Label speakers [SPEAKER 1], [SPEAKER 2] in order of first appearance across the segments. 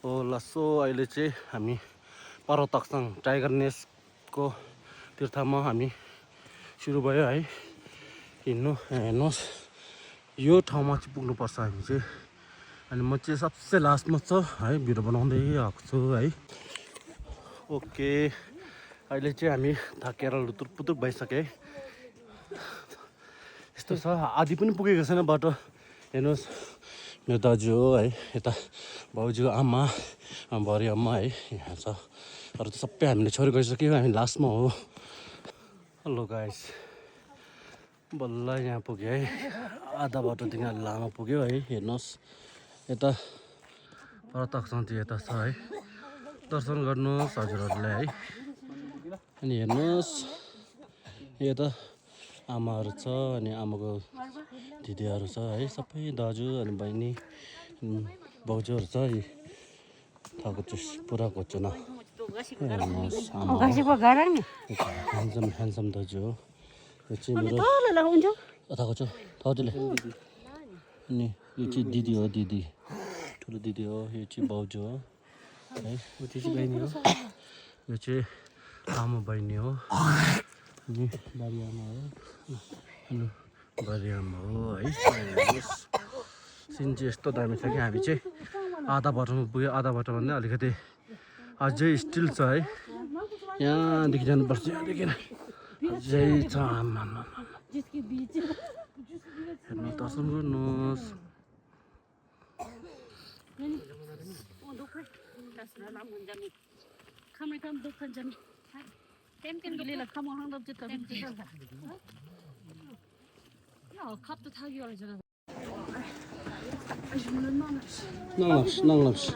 [SPEAKER 1] होला सो अहिले चाहिँ हामी पर्वतकसँग टाइगर नेस्टको तीर्थमा हामी सुरु भयो है हिँड्नु। हेर्नुहोस् यो ठाउँमा चाहिँ पुग्नुपर्छ हामी चाहिँ। अनि म चाहिँ सबसे लास्टमा छ है, भिडियो बनाउँदै आएको छु है। ओके अहिले चाहिँ हामी थाकेर लुतुर पुतुर भइसके। यस्तो छ आधी पनि पुगेको छैन बाटो। हेर्नुहोस् मेरो दाजु हो है, यता भाउजूको आमा भरि आमा है यहाँ छ। अरू त सबै हामीले छोरी गइसक्यो, हामी लास्टमा हो। हेलो गाइस, बल्ल यहाँ पुग्यो है। आधा बाटोदेखि अलि लामो पुग्यो है। हेर्नुहोस् यता पर्वतकसँग चाहिँ यता छ है, दर्शन गर्नुहोस् हजुरहरूले है। अनि हेर्नुहोस् यता आमाहरू छ अनि आमाको दिदीहरू छ है, सबै दाजु अनि बहिनी भाउजूहरू छ। पुरा खोज्छु न। हेर्नुहोस् आमा ह्यान्डसम दाजु हो। यो चाहिँ मेरो थाहा छ थाउजूले। अनि यो चाहिँ दिदी हो, दिदी ठुलो दिदी हो। यो चाहिँ भाउजू हो है, यो चाहिँ बहिनी हो। यो चाहिँ आमा बहिनी हो अनि बारी आमा हो। अनि बारी आमा हो है। सिन चाहिँ यस्तो दामी छ कि हामी चाहिँ आधा बाटोमा पुग्यो। आधा बाटो भन्दा अलिकति अझै स्टिल छ है। यहाँदेखि जानुपर्छ, यहाँदेखि अझै छ। हेर्नु दर्शन गर्नुहोस्। Langlapс.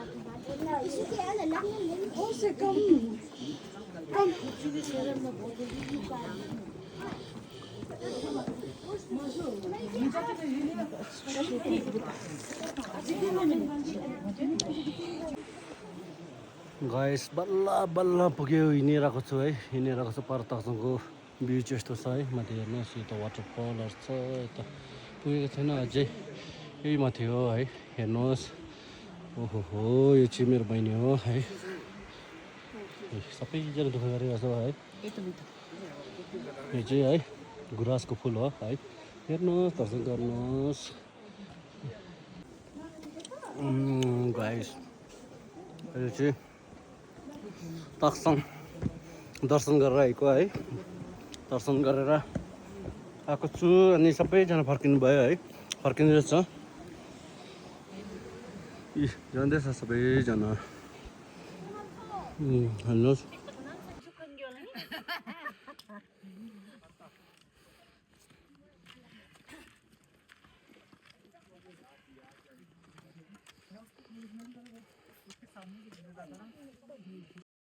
[SPEAKER 1] गाइस बल्ल बल्ल पुग्यो। हिँडिरहेको छु है, हिँडिरहेको छु। पर्वतकसँगको भ्यू चाहिँ यस्तो छ है। माथि हेर्नुहोस् यो त वाटरफलहरू छ। यता पुगेको छैन अझै, यही माथि हो है। हेर्नुहोस् ओहो हो, यो चाहिँ मेरो बहिनी हो है। सबैजना दुःख गरिरहेको छ है। यो चाहिँ है गुराँसको फुल हो है। हेर्नुहोस् दर्शन गर्नुहोस्। गाइस यो चाहिँ तक्सङ दर्शन गरेर आएको है। दर्शन गरेर आएको छु अनि सबैजना फर्किनु भयो है, फर्किँदैछ। जाँदैछ सबैजना। हेर्नुहोस्